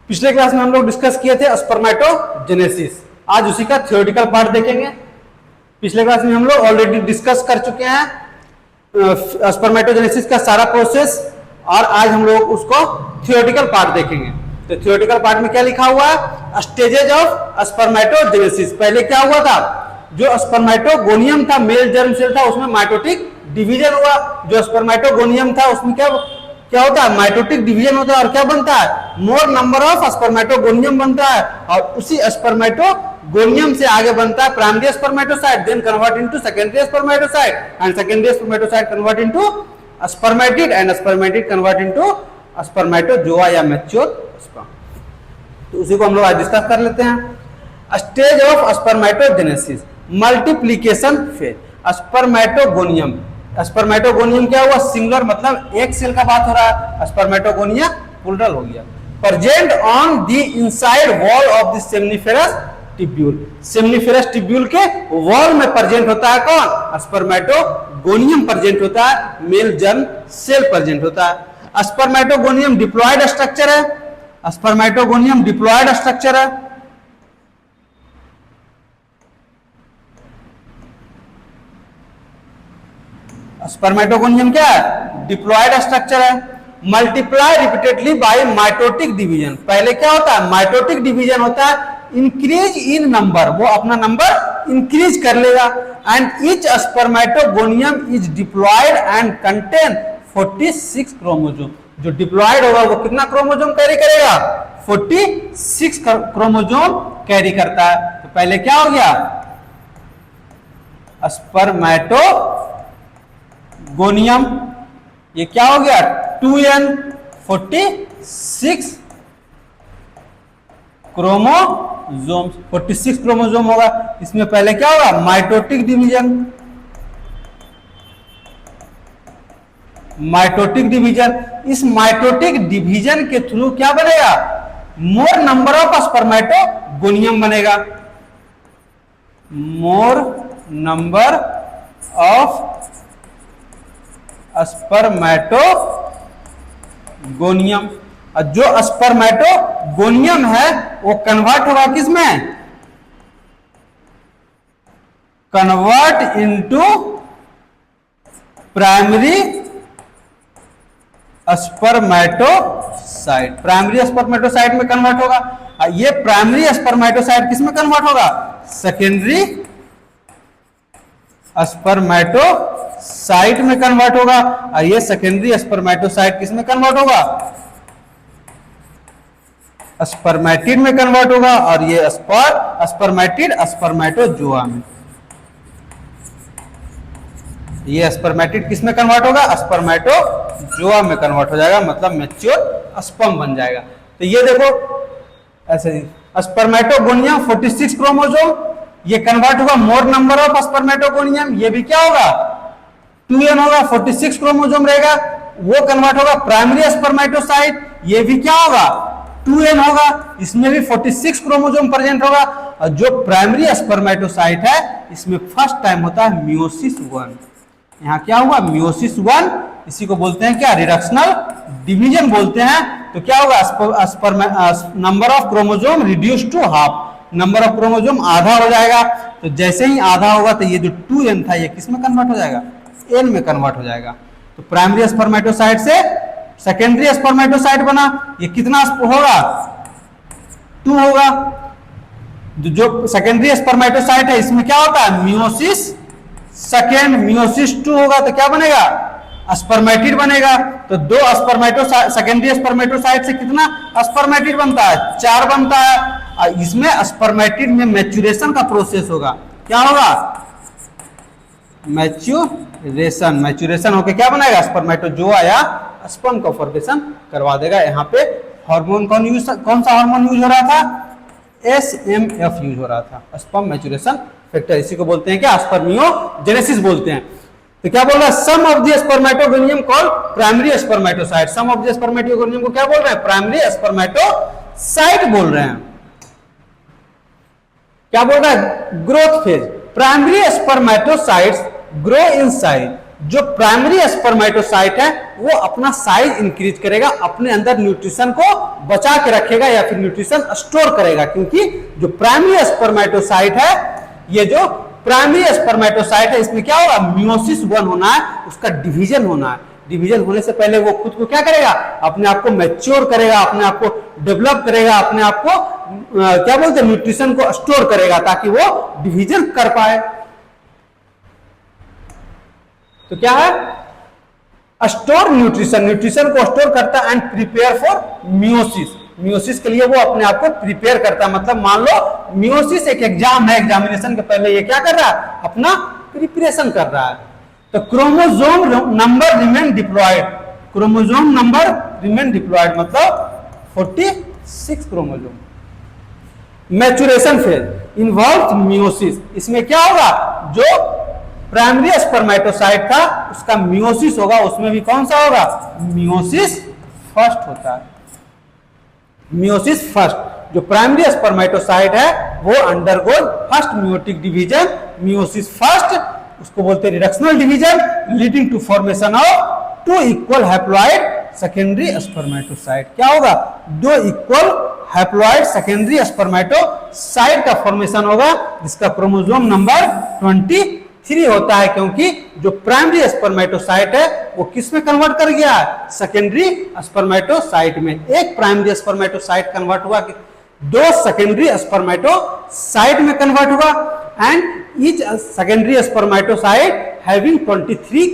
पिछले क्लास में हम लोग डिस्कस किए थे स्पर्मेटोजेनेसिस, आज उसी का थ्योरेटिकल पार्ट देखेंगे। पिछले क्लास में हम लोग ऑलरेडी डिस्कस कर चुके हैं स्पर्मेटोजेनेसिस का सारा प्रोसेस, और आज हम लोग उसको थ्योरेटिकल पार्ट देखेंगे। तो थ्योरेटिकल पार्ट में क्या लिखा हुआ है, स्टेजेस ऑफ स्पर्मेटोजेनेसिस। पहले क्या हुआ था, जो स्पर्मेटोगोनियम था, मेल जर्म सेल था, उसमें माइटोटिक डिवीजन हुआ। जो स्पर्मेटोगोनियम था उसमें क्या होता है, माइटोटिक डिवीजन होता है, और क्या बनता है, मोर नंबर ऑफ स्पर्मेटोगोनियम बनता है, और उसी स्पर्मेटोगोनियम से आगे बनता है primary spermatocyte, then convert into secondary spermatocyte, and secondary spermatocyte convert into spermatid, and spermatid convert into spermatozoa या मैच्योर स्पर्म। तो उसी को हम लोग आज डिस्कस कर लेते हैं। Stage of spermatogenesis, multiplication phase. Spermatogonium, spermatogonium क्या हुआ, सिंगुलर मतलब एक सेल का बात हो रहा है, स्पर्मेटोगोनिया प्लूरल हो गया। Present on the inside wall of the seminiferous tubule, seminiferous tubule के वॉल में प्रेजेंट होता है कौन, स्पर्मेटोगोनियम प्रेजेंट होता है, मेल जर्म सेल प्रेजेंट होता है। स्पर्मेटोगोनियम डिप्लॉयड स्ट्रक्चर है, स्पर्मेटोगोनियम डिप्लॉयड स्ट्रक्चर है। स्पर्मेटोगोनियम क्या है, डिप्लॉयड स्ट्रक्चर है। Multiply repeatedly by mitotic division. पहले क्या होता है, माइटोटिक डिवीजन होता है, इंक्रीज इन नंबर, वो अपना नंबर इंक्रीज कर लेगा। And each spermatogonium is diploid and contain 46 chromosome. जो डिप्लॉयड होगा वो कितना क्रोमोसोम कैरी करेगा, 46 क्रोमोसोम कैरी करता है। तो पहले क्या हो गया, स्पर्मेटोगोनियम, ये क्या हो गया 2n 46 क्रोमोसोम, 46 क्रोमोसोम होगा। इसमें पहले क्या होगा, माइटोटिक डिवीजन, माइटोटिक डिवीजन। इस माइटोटिक डिवीजन के थ्रू क्या बनेगा, मोर नंबर ऑफ स्पर्मेटोगोनियम बनेगा, मोर नंबर ऑफ स्पर्मेटोगोनियम। जो स्पर्मेटोगोनियम है वो कन्वर्ट होगा किसमें, convert into primary spermatocyte, primary spermatocyte में कन्वर्ट होगा। ये प्राइमरी स्पर्मेटोसाइट किसमें कन्वर्ट होगा, सेकेंडरी स्पर्मेटोसाइट में कन्वर्ट होगा। और ये सेकेंडरी स्पर्मेटोसाइट किसमें कन्वर्ट होगा, स्पर्मेटिड में कन्वर्ट होगा। और ये स्पर्मेटिड स्पर्मेटोजोआ में, ये स्पर्मेटिड किसमें कन्वर्ट होगा, स्पर्मेटोजोआ में कन्वर्ट हो जाएगा, मतलब मैच्योर स्पर्म बन जाएगा। तो ये देखो ऐसे ही स्पर्मेटोगोनियम 46 क्रोमोसोम, ये कन्वर्ट होगा मोर नंबर ऑफ स्पर्मेटोगोनियम, ये भी क्या होगा 2n होगा, 46 क्रोमोसोम रहेगा, वो कन्वर्ट होगा प्राइमरी स्पर्मेटोसाइट, ये भी क्या होगा 2n होगा, इसमें भी 46 क्रोमोसोम प्रेजेंट होगा। और जो प्राइमरी स्पर्मेटोसाइट है इसमें फर्स्ट टाइम होता है मियोसिस 1। यहाँ क्या हुआ, मियोसिस 1, इसी को बोलते हैं क्या, रिडक्शनल डिवीजन बोलते हैं। तो क्या होगा, number of chromosome reduce to half, number of chromosome आधा हो जाएगा। तो जैसे ही आधा होगा तो ये जो 2n था ये किसमें कन्वर्ट हो जाएगा, n में कन्वर्ट हो जाएगा। तो प्राइमरी स्पर्मेटोसाइट से सेकेंडरी स्पर्मेटोसाइट बना, ये कितना होगा 2 होगा। जो सेकेंडरी स्पर्मेटोसाइट है इसमें क्या होता है, मियोसिस सेकेंड, मियोसिस 2 होगा, तो क्या बनेगा, स्पर्मेटिड बनेगा। तो दो सेकेंडरी स्पर्मेटोसाइट से कितना स्पर्मेटिड बनता है, 4 बनता है। और इसमें स्पर्मेटिड में मैच्यूरेशन का प्रोसेस होगा, क्या होगा, मैच्यूरेशन, मैच्यूरेशन होके क्या बनाएगा, स्पर्मेटोजोआ या स्पर्म का फॉर्मेशन करवा देगा। यहाँ पे हार्मोन कौन सा हार्मोन यूज हो रहा था, SMF यूज हो रहा था, स्पर्म मैच्यूरेशन फैक्टर, इसी को बोलते हैं क्या, स्पर्मियोजेनेसिस बोलते हैं। तो क्या बोल रहा है, some of the spermatogonium called primary spermatocyte, some of the spermatogonium को क्या बोल रहे हैं, प्राइमरी स्पर्मेटोसाइट बोल रहे हैं। क्या बोल रहा है, growth phase, primary spermatocytes grow in size, जो प्राइमरी स्पर्मेटोसाइट है वो अपना साइज इंक्रीज करेगा, अपने अंदर न्यूट्रिशन को बचा के रखेगा या फिर न्यूट्रिशन स्टोर करेगा, क्योंकि जो प्राइमरी स्पर्मेटोसाइट है, ये जो प्राइमरी स्पर्मेटोसाइट है, इसमें क्या होगा, मियोसिस 1 होना है, उसका डिवीजन होना है। डिवीजन होने से पहले वो खुद को क्या करेगा, अपने आप को मैच्योर करेगा, अपने आप को डेवलप करेगा, अपने आप को क्या बोलते हैं, न्यूट्रिशन को स्टोर करेगा, ताकि वो डिवीजन कर पाए। तो क्या है, स्टोर न्यूट्रिशन, न्यूट्रिशन को स्टोर करता है, and prepare for meiosis, meiosis के लिए वो अपने आप को प्रिपेयर करता है। मतलब मान लो मियोसिस एक एग्जाम है, एग्जामिनेशन के पहले ये क्या कर रहा है, अपना प्रिपरेशन कर रहा है। तो chromosome number remain diploid, chromosome number remain diploid मतलब 46 chromosome. Maturation phase involve meiosis, इसमें क्या होगा, जो प्राइमरी स्पर्मेटोसाइट था उसका मियोसिस होगा, उसमें भी कौन सा होगा, मियोसिस फर्स्ट होता है। मियोसिस फर्स्ट, जो प्राइमरी स्पर्मेटोसाइट है वो undergo first meiotic division, meiosis first, उसको बोलते हैं reductional division, leading to formation of 2 equal haploid secondary spermatocyte. क्या होगा, 2 इक्वल हैप्लॉइड सेकेंडरी स्पर्मेटोसाइट का फॉर्मेशन होगा, जिसका क्रोमोसोम नंबर 23 होता है, क्योंकि जो प्राइमरी स्पर्मेटोसाइट है वो किस में कन्वर्ट कर गया है, सेकेंडरी स्पर्मेटोसाइट में। एक प्राइमरी स्पर्मेटोसाइट कन्वर्ट हुआ, 2 सेकेंडरी स्पर्मेटोसाइट में कन्वर्ट हुआ, and each secondary spermatocyte having 23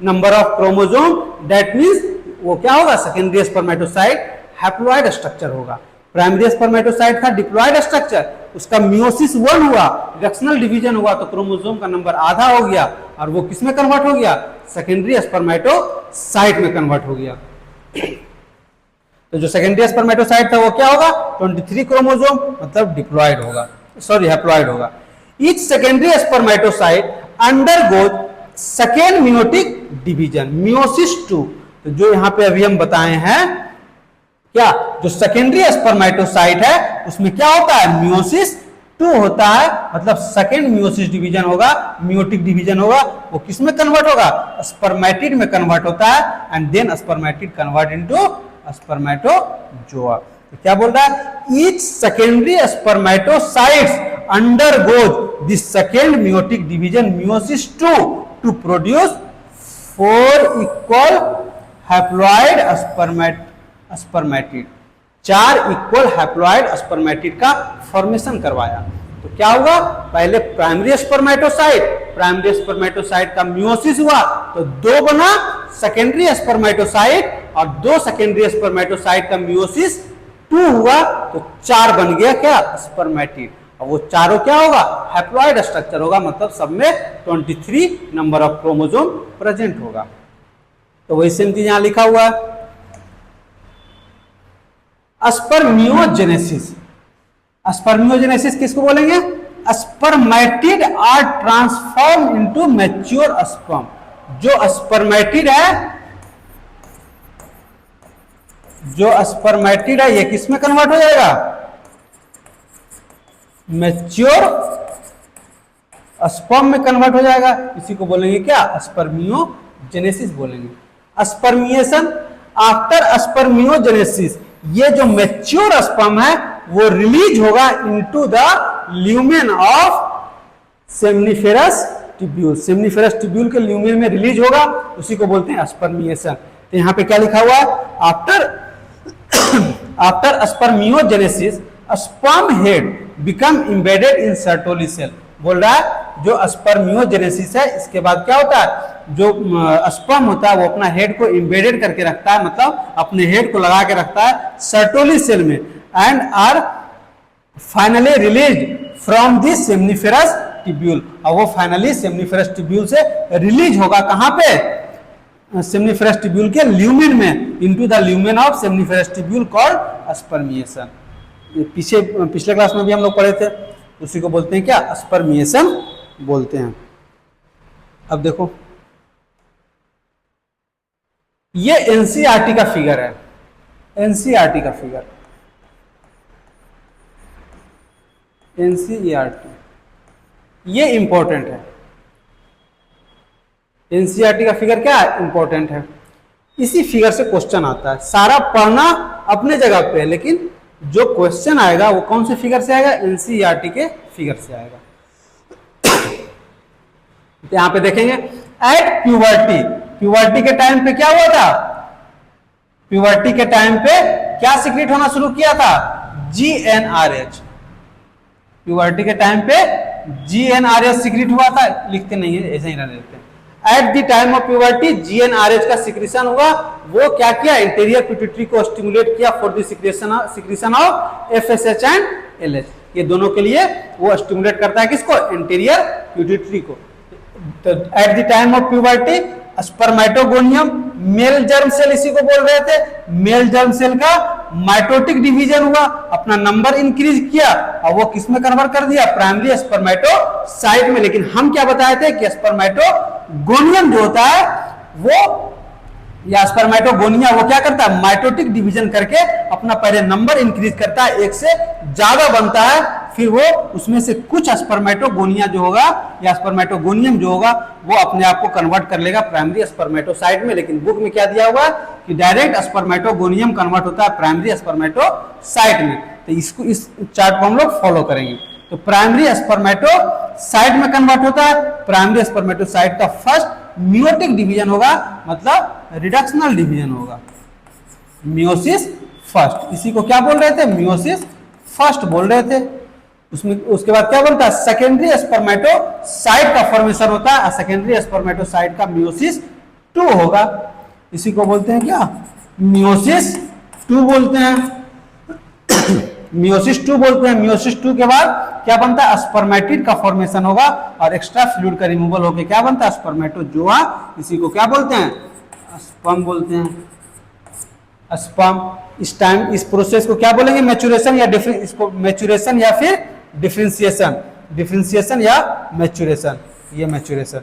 number of chromosome, that means वो क्या होगा, सेकेंडरी स्पर्मेटोसाइट हैप्लॉइड स्ट्रक्चर होगा। प्राइमरी स्पर्मेटोसाइट का डिप्लॉयड स्ट्रक्चर, उसका मियोसिस 1 हुआ, रिडक्शनल डिवीजन हुआ, तो क्रोमोसोम का नंबर आधा हो गया, और वो किस में कन्वर्ट हो गया, सेकेंडरी स्पर्मेटोसाइट में कन्वर्ट हो गया। तो जो सेकेंडरी स्पर्मेटोसाइट था वो क्या होगा, 23 क्रोमोसोम मतलब डिप्लॉयड होगा, सॉरी हैप्लॉइड होगा। Each secondary spermatocyte undergoes second meiotic division, meiosis 2। तो जो यहां पे अभी हम बताए हैं, क्या जो सेकेंडरी स्पर्मेटोसाइट है उसमें क्या होता है, मियोसिस 2 होता है, मतलब सेकेंड मियोसिस डिवीजन होगा, मियोटिक डिवीजन होगा, वो किस में कन्वर्ट होगा, स्पर्मेटिड में कन्वर्ट होता है, and then spermatid convert into spermatozoa. तो क्या बोल रहा है, each secondary spermatocytes undergoes this second meiotic division meiosis 2 to produce 4 equal haploid spermatid, 4 equal haploid spermatid का फॉर्मेशन करवाया। तो क्या हुआ, पहले प्राइमरी स्पर्मेटोसाइट का मियोसिस हुआ, तो 2 बना सेकेंडरी स्पर्मेटोसाइट, और 2 सेकेंडरी स्पर्मेटोसाइट का मियोसिस 2 हुआ, तो 4 बन गया क्या, स्पर्मेटिड। और वो चारों क्या होगा, हैप्लॉइड स्ट्रक्चर होगा, मतलब सब में 23 नंबर ऑफ क्रोमोसोम प्रेजेंट होगा। तो वही सेम चीज यहां लिखा हुआ है। स्पर्मियोजेनेसिस, स्पर्मियोजेनेसिस किसको बोलेंगे, spermatid are transform into mature sperm. जो स्पर्मेटिड है, जो स्पर्मेटिड है ये किस में कन्वर्ट हो जाएगा, मैच्योर स्पर्म में कन्वर्ट हो जाएगा। इसी को बोलेंगे क्या, स्पर्मियोजेनेसिस बोलेंगे। स्पर्मिएशन आफ्टर स्पर्मियोजेनेसिस, ये जो मैच्योर स्पर्म है वो रिलीज होगा into the lumen of seminiferous tubule, seminiferous tubule के ल्यूमेन में रिलीज होगा, उसी को बोलते हैं स्पर्मिएशन। तो यहां पे क्या लिखा हुआ है, after spermiogenesis sperm head become embedded in Sertoli cell. बोल रहा है जो स्पर्मियोजेनेसिस है, इसके बाद क्या होता है, जो स्पर्म होता है वो अपना हेड को एम्बेडेड करके रखता है, मतलब अपने हेड को लगा के रखता है सर्टोली सेल में, and are finally released from this seminiferous tubule. और वो फाइनली सेमनीफेरस ट्यूब्यूल से रिलीज होगा, कहां पे, सेमनीफेरस ट्यूब्यूल के ल्यूमेन में, into the lumen of seminiferous tubule called spermiation. पिछले क्लास में भी हम लोग पढ़े थे, उसी को बोलते हैं क्या, स्पर्मिएशन बोलते हैं। अब देखो ये एनसीईआरटी का फिगर है, एनसीईआरटी का फिगर, एनसीईआरटी ये इंपॉर्टेंट है। एनसीईआरटी का फिगर क्या है, इंपॉर्टेंट है। इसी फिगर से क्वेश्चन आता है। सारा पढ़ना अपने जगह पे है, लेकिन जो क्वेश्चन आएगा वो कौन से फिगर से आएगा, एनसीईआरटी के फिगर से आएगा। तो यहां पे देखेंगे एट प्यूबर्टी, प्यूबर्टी के टाइम पे क्या हुआ था, प्यूबर्टी के टाइम पे क्या सीक्रेट होना शुरू किया था, जीएनआरएच। प्यूबर्टी के टाइम पे जीएनआरएच सीक्रेट हुआ था, लिखते नहीं है, ऐसे ही रहने देते हैं। Eight the time of puberty GnRH का सिक्रेशन हुआ, वो क्या किया, इंटीरियर पिट्यूटरी को स्टिमुलेट किया for the secretion of FSH and LH. ये दोनों के लिए वो स्टिमुलेट करता है किसको, इंटीरियर पिट्यूटरी को। तो at the time of puberty spermatogonium male germ cell, इसी को बोल रहे थे, मेल जर्म सेल का माइटोटिक डिवीजन हुआ, अपना नंबर इंक्रीज किया और वो किसमें कन्वर्ट कर दिया, प्राइमरी स्पर्मेटोसाइट में। लेकिन हम क्या बताए थे कि स्पर्मेटोगोनियम जो होता है वो, या स्पर्मेटोगोनिया, वो क्या करता है, माइटोटिक डिवीजन करके अपना पहले नंबर इंक्रीज करता है, एक से ज्यादा बनता है, फिर वो उसमें से कुछ स्पर्मेटोगोनिया जो होगा या स्पर्मेटोगोनियम जो होगा वो अपने आप को कन्वर्ट कर लेगा प्राइमरी स्पर्मेटोसाइट में। लेकिन बुक में क्या दिया हुआ कि डायरेक्ट स्पर्मेटोगोनियम कन्वर्ट होता है प्राइमरी स्पर्मेटोसाइट में। तो इसको, इस चार्ट को हम लोग फॉलो करेंगे। तो प्राइमरी स्पर्मेटोसाइट में कन्वर्ट होता है, प्राइमरी स्पर्मेटोसाइट का फर्स्ट मियोटिक डिवीजन होगा, मतलब रिडक्शनल डिवीजन होगा, मियोसिस फर्स्ट। इसी को क्या बोल रहे थे, मियोसिस फर्स्ट बोल रहे थे। उसमें उसके बाद क्या बनता है, सेकेंडरी स्पर्मेटोसाइट का फॉर्मेशन होता है, सेकेंडरी स्पर्मेटोसाइट का मियोसिस 2 होगा। इसी को बोलते हैं क्या, मियोसिस 2 बोलते हैं, मियोसिस 2 बोलते हैं। मियोसिस 2 के बाद क्या बनता है, स्पर्मेटिड का फॉर्मेशन होगा और एक्स्ट्रा फ्लूइड का रिमूवल होकर क्या बनता है, स्पर्मेटोजोआ। इसी को क्या बोलते हैं, स्पर्म बोलते हैं, स्पर्म। इस टाइम इस प्रोसेस को क्या बोलेंगे, मैच्योरेशन या इसको मैच्योरेशन या फिर डिफरेंशिएशन, डिफरेंशिएशन या मैच्योरेशन, ये मैच्योरेशन,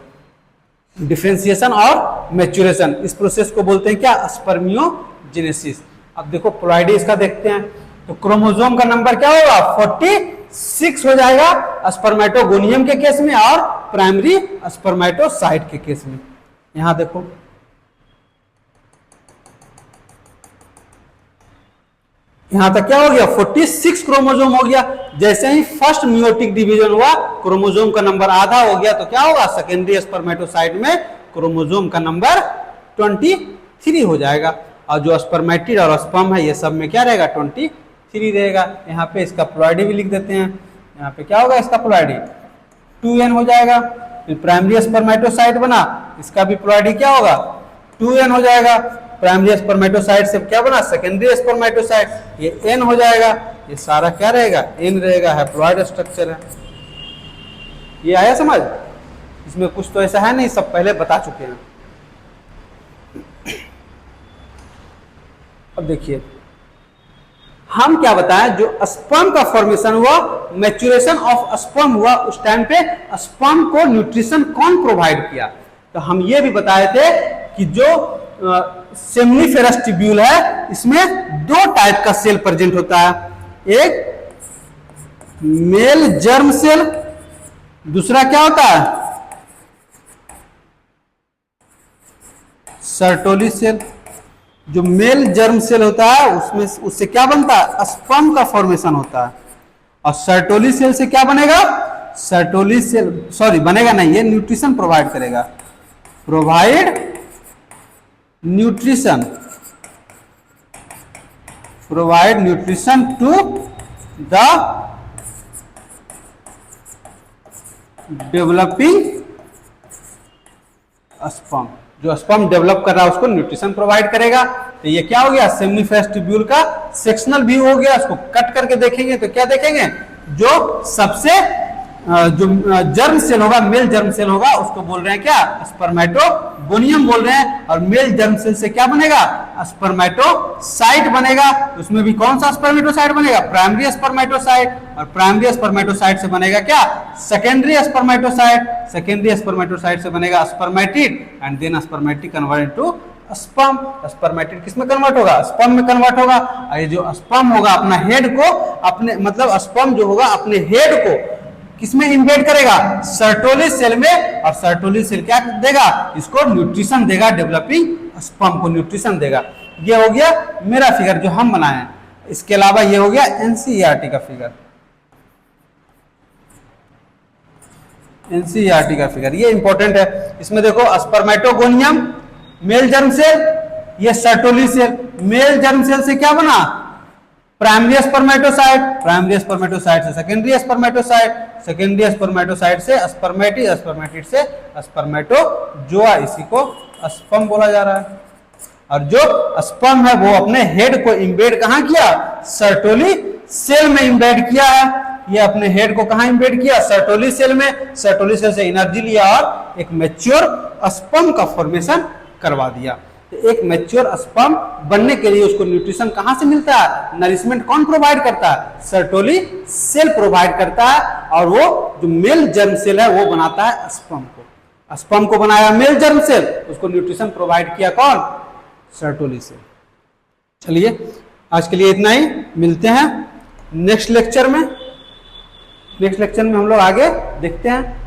डिफरेंशिएशन और मैच्योरेशन, इस प्रोसेस को बोलते हैं क्या, स्पर्मियोजेनेसिस। अब देखो प्लॉइडी इसका देखते हैं, तो क्रोमोसोम का नंबर क्या होगा, 46 हो जाएगा स्पर्मेटोगोनियम के केस में और प्राइमरी स्पर्मेटोसाइट के केस में। यहां देखो यहां तक क्या हो गया, 46 क्रोमोसोम हो गया। जैसे ही फर्स्ट मियोटिक डिवीजन हुआ, क्रोमोसोम का नंबर आधा हो गया, तो क्या होगा, सेकेंडरी स्पर्मेटोसाइट में क्रोमोसोम का नंबर 23 हो जाएगा। और जो स्पर्मेटिड और स्पर्म है ये सब में क्या रहेगा, 23 रहेगा। यहाँ पे इसका प्लॉइडी भी लिख देते हैं, यहाँ पे क्या होगा, इसका प्लॉइडी 2n हो जाएगा। फिर प्राइमरी स्पर्मेटोसाइट बना, इसका भी प्लॉइडी क्या होगा, 2n हो जाएगा। प्राइमरी स्पर्मेटोसाइट से क्या बना, सेकेंडरी स्पर्मेटोसाइट, ये n हो जाएगा। ये सारा क्या रहेगा, n रहेगा, हैप्लॉइड स्ट्रक्चर है। ये आया समझ, इसमें कुछ तो ऐसा है नहीं, सब पहले बता चुके हैं। अब देखिए हम क्या बताएं, जो स्पर्म का फॉर्मेशन हुआ, मैच्योरेशन ऑफ स्पर्म हुआ, उस टाइम पे स्पर्म को न्यूट्रिशन कौन प्रोवाइड किया। तो हम ये भी बताए थे कि जो सेमनीफेरस ट्यूब्यूल है, इसमें 2 टाइप का सेल प्रेजेंट होता है, एक मेल जर्म सेल, दूसरा क्या होता है, सर्टोली सेल। जो मेल जर्म सेल होता है उसमें उससे क्या बनता है, स्पर्म का फॉर्मेशन होता है। और सर्टोली सेल से क्या बनेगा, सर्टोली सेल बनेगा नहीं, ये न्यूट्रिशन प्रोवाइड करेगा, provide nutrition, provide nutrition to the developing sperm. जो स्पर्म डेवलप कर रहा है उसको न्यूट्रिशन प्रोवाइड करेगा। तो ये क्या हो गया, सेमनीफेरस ट्यूब्यूल का सेक्शनल व्यू हो गया। इसको कट करके देखेंगे तो क्या देखेंगे, जो सबसे जो जर्म सेल होगा, मेल जर्म सेल होगा, उसको बोल रहे हैं क्या, स्पर्मेटोगोनियम बोल रहे हैं। और मेल जर्म सेल से क्या बनेगा, स्पर्मेटोसाइट बनेगा। उसमें भी कौन सा स्पर्मेटोसाइट बनेगा, प्राइमरी स्पर्मेटोसाइट। और प्राइमरी स्पर्मेटोसाइट से बनेगा क्या, सेकेंडरी स्पर्मेटोसाइट। सेकेंडरी स्पर्मेटोसाइट से बनेगा spermatid and then spermatid convert into sperm. Spermatid किस में कन्वर्ट होगा, स्पर्म में कन्वर्ट होगा। और ये जो स्पर्म होगा अपना हेड को, अपने मतलब स्पर्म जो होगा अपने हेड को किसमें इम्बेड करेगा, सर्टोली सेल में, और सर्टोली सेल क्या देगा, इसको न्यूट्रिशन देगा, डेवलपिंग स्पर्म को न्यूट्रिशन देगा। ये हो गया मेरा फिगर जो हम बनाए हैं। इसके अलावा ये हो गया एनसीईआरटी का फिगर, एनसीईआरटी का फिगर, ये इंपॉर्टेंट है। इसमें देखो स्पर्मेटोगोनियम मेल जर्म सेल, ये Sertoli cell. Male germ cell से क्या बना, प्राइमरी स्पर्मेटोसाइट, प्राइमरी स्पर्मेटोसाइट से सेकेंडरी स्पर्मेटोसाइट, सेकेंडरी स्पर्मेटोसाइट से स्पर्मेटिड, स्पर्मेटिड से स्पर्मेटोजोआ, इसी को स्पर्म बोला जा रहा है। और जो स्पर्म है वो अपने हेड को इम्बेड कहां किया, सर्टोली सेल में इम्बेड किया है। ये अपने हेड को कहां इम्बेड किया, सर्टोली सेल में। सर्टोली सेल से एनर्जी लिया और एक मैच्योर स्पर्म का फॉर्मेशन करवा दिया। तो एक मैच्योर स्पर्म बनने के लिए उसको न्यूट्रिशन कहां से मिलता है, नरिशमेंट कौन प्रोवाइड करता है, सर्टोली सेल प्रोवाइड करता है। और वो जो मेल जर्म सेल है वो बनाता है स्पर्म को। स्पर्म को बनाया मेल जर्म सेल, उसको न्यूट्रिशन प्रोवाइड किया कौन, सर्टोली सेल। चलिए आज के लिए इतना ही, मिलते हैं नेक्स्ट लेक्चर में। नेक्स्ट लेक्चर में हम लोग आगे देखते हैं।